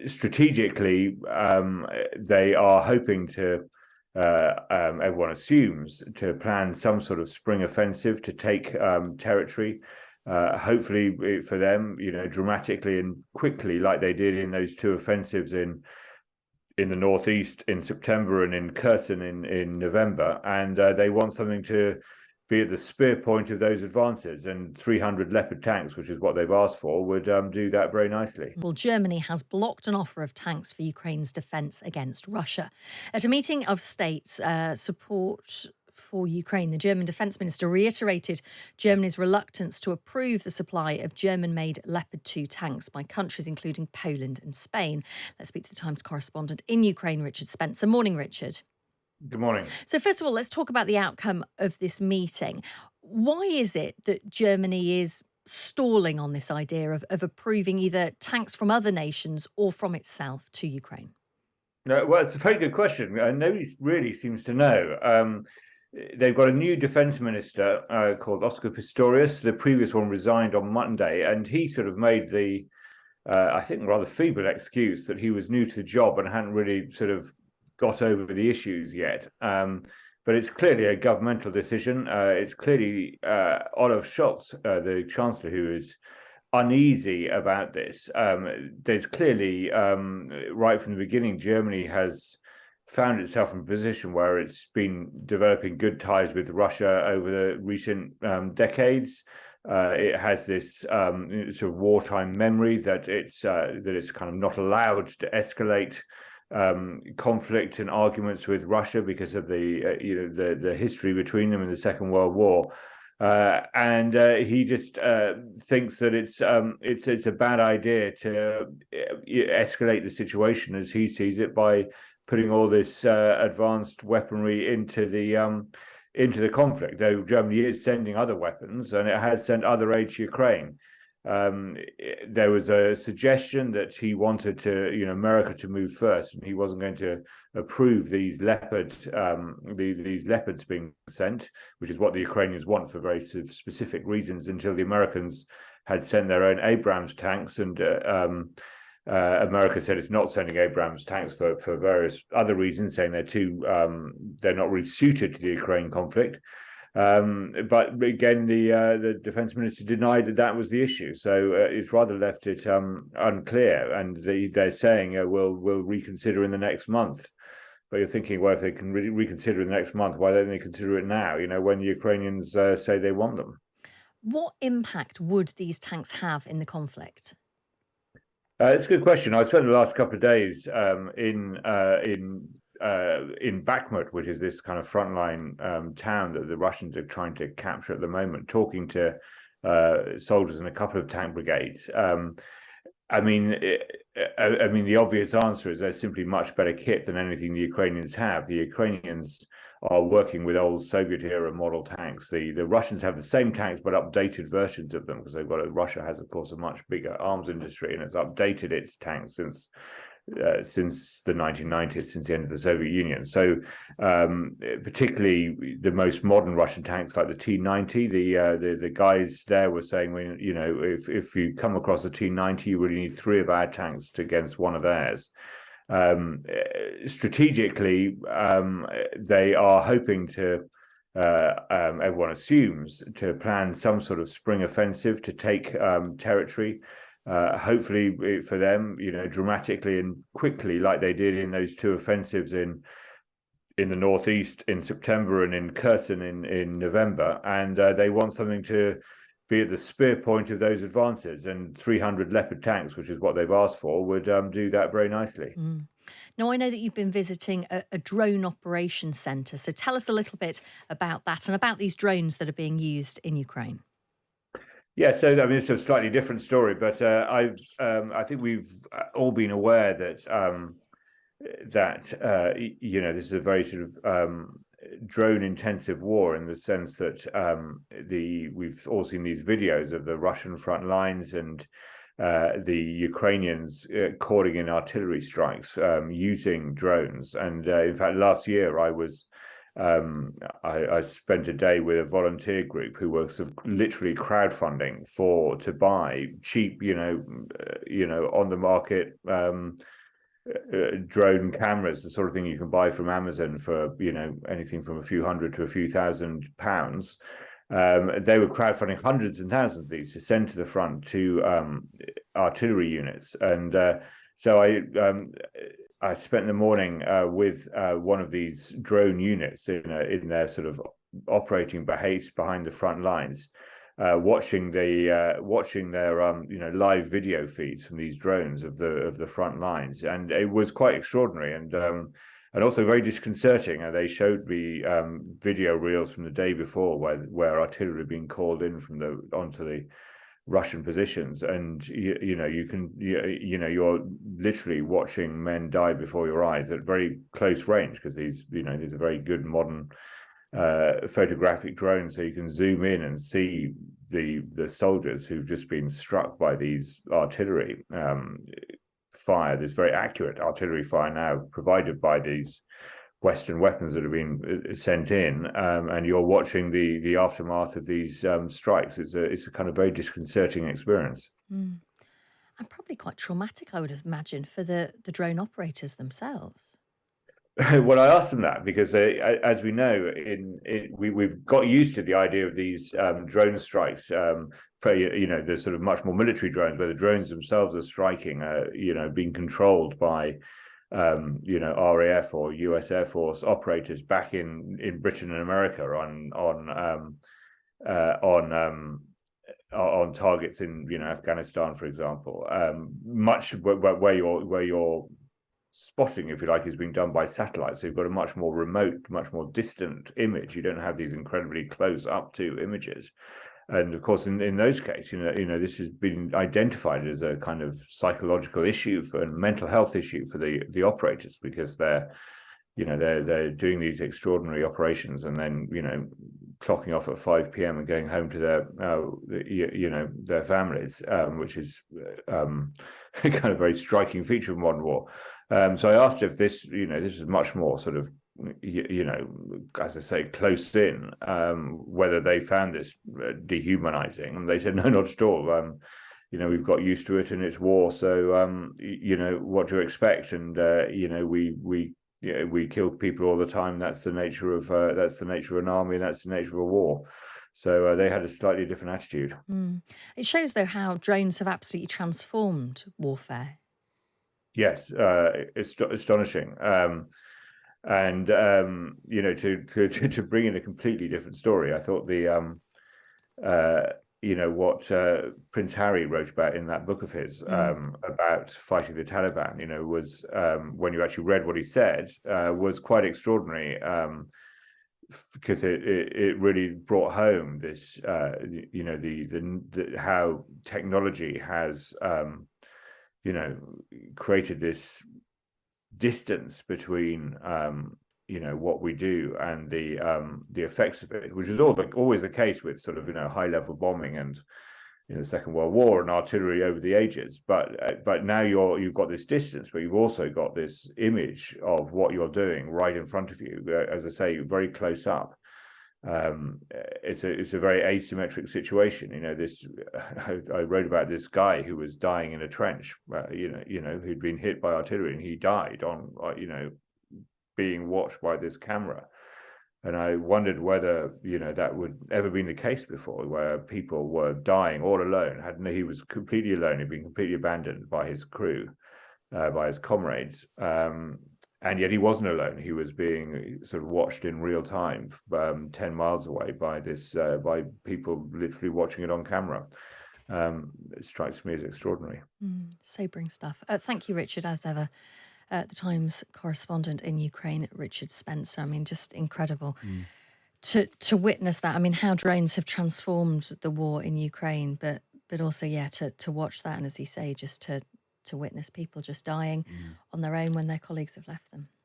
Strategically, they are hoping to, everyone assumes, to plan some sort of spring offensive to take territory. Hopefully for them, dramatically and quickly, like they did in those two offensives in the northeast in September and in Kherson in November. And they want something to be at the spear point of those advances, and 300 Leopard tanks, which is what they've asked for, would do that very nicely. Well, Germany has blocked an offer of tanks for Ukraine's defence against Russia. At a meeting of states, support for Ukraine, the German defence minister reiterated Germany's reluctance to approve the supply of German-made Leopard 2 tanks by countries including Poland and Spain. Let's speak to the Times correspondent in Ukraine, Richard Spencer. Morning, Richard. Good morning. So first of all, let's talk about the outcome of this meeting. Why is it that Germany is stalling on this idea of approving either tanks from other nations or from itself to Ukraine? No, well, it's a very good question. Nobody really seems to know. They've got a new defense minister called Oscar Pistorius. The previous one resigned on Monday, and he sort of made the, I think, rather feeble excuse that he was new to the job and hadn't really sort of got over the issues yet. But it's clearly a governmental decision. It's clearly Olaf Scholz, the chancellor, who is uneasy about this. There's clearly, right from the beginning, Germany has found itself in a position where it's been developing good ties with Russia over the recent decades. It has this sort of wartime memory that it's kind of not allowed to escalate conflict and arguments with Russia because of the history between them in the Second World War, and he just thinks that it's a bad idea to escalate the situation as he sees it by putting all this advanced weaponry into the conflict. Though Germany is sending other weapons and it has sent other aid to Ukraine. There was a suggestion that he wanted America to move first, and he wasn't going to approve these leopards being sent, which is what the Ukrainians want for very specific reasons, until the Americans had sent their own Abrams tanks, and America said it's not sending Abrams tanks for various other reasons, saying they're not really suited to the Ukraine conflict. But again, the defense minister denied that was the issue. So it's rather left it unclear. And they're saying we'll reconsider in the next month. But you're thinking, well, if they can reconsider in the next month, why don't they consider it now? When the Ukrainians say they want them. What impact would these tanks have in the conflict? It's a good question. I spent the last couple of days in Bakhmut, which is this kind of frontline town that the Russians are trying to capture at the moment, talking to soldiers in a couple of tank brigades. I mean, the obvious answer is they're simply much better kit than anything the Ukrainians have. The Ukrainians are working with old Soviet-era model tanks. The Russians have the same tanks, but updated versions of them, because Russia has, of course, a much bigger arms industry, and it's updated its tanks since the 1990s, since the end of the Soviet Union. So particularly the most modern Russian tanks like the T-90, the guys there were saying, if you come across a T-90, you really need 3 of our tanks against one of theirs. Strategically, they are hoping to, everyone assumes, to plan some sort of spring offensive to take territory. Hopefully for them, dramatically and quickly, like they did in those two offensives in the northeast in September and in Kherson in November. And they want something to be at the spear point of those advances, and 300 Leopard tanks, which is what they've asked for, would do that very nicely. Now, I know that you've been visiting a drone operations centre, so tell us a little bit about that and about these drones that are being used in Ukraine. Yeah, so I mean, it's a slightly different story, but I think we've all been aware that this is a very sort of drone-intensive war, in the sense that we've all seen these videos of the Russian front lines and the Ukrainians calling in artillery strikes using drones. And in fact, last year I was Um, I spent a day with a volunteer group who were sort of literally crowdfunding to buy cheap, on the market drone cameras, the sort of thing you can buy from Amazon for anything from a few hundred to a few £1,000s. They were crowdfunding hundreds and thousands of these to send to the front to artillery units, and so I spent the morning with one of these drone units in their sort of operating base behind the front lines, watching their live video feeds from these drones of the front lines, and it was quite extraordinary and also very disconcerting. They showed me video reels from the day before where artillery had been called in onto the Russian positions, and you're literally watching men die before your eyes at very close range, because these are very good modern photographic drones, so you can zoom in and see the soldiers who've just been struck by these artillery fire, this very accurate artillery fire now provided by these Western weapons that have been sent in, and you're watching the aftermath of these strikes. It's a kind of very disconcerting experience. Mm. And probably quite traumatic, I would imagine, for the drone operators themselves. Well, I asked them that because, as we know, we've got used to the idea of these drone strikes, the sort of much more military drones, where the drones themselves are striking, being controlled by RAF or US Air Force operators back in Britain and America on targets in Afghanistan, for example. Much where you're spotting, if you like, is being done by satellite, so you've got a much more remote, much more distant image. You don't have these incredibly close up to images. And of course, in those cases, this has been identified as a kind of psychological issue and mental health issue for the operators, because they're doing these extraordinary operations and then clocking off at 5 p.m. and going home to their families, which is kind of very striking feature of modern war. So I asked if this is much more sort of, as I say, close in, whether they found this dehumanizing, and they said no, not at all. We've got used to it, and it's war, so what to expect, and we kill people all the time. That's the nature of an army, and that's the nature of a war. So they had a slightly different attitude. Mm. It shows, though, how drones have absolutely transformed warfare. Yes, it's astonishing. And to bring in a completely different story, I thought what Prince Harry wrote about in that book of his about fighting the Taliban, was when you actually read what he said, was quite extraordinary, because it really brought home this, how technology has created this distance between what we do and the effects of it, which is always the case with sort of high level bombing and the Second World War and artillery over the ages. But now you've got this distance, but you've also got this image of what you're doing right in front of you, as I say, very close up. It's a very asymmetric situation. I wrote about this guy who was dying in a trench, who'd been hit by artillery, and he died on being watched by this camera. And I wondered whether that would ever been the case before, where people were dying all alone. He was completely alone. He'd been completely abandoned by his crew, by his comrades. And yet he wasn't alone. He was being sort of watched in real time, 10 miles away by people literally watching it on camera. It strikes me as extraordinary. Sobering stuff. Thank you, Richard, as ever. The Times correspondent in Ukraine, Richard Spencer. I mean, just incredible to witness that. I mean, how drones have transformed the war in Ukraine, but also, to watch that, and as you say, just to witness people just dying on their own when their colleagues have left them.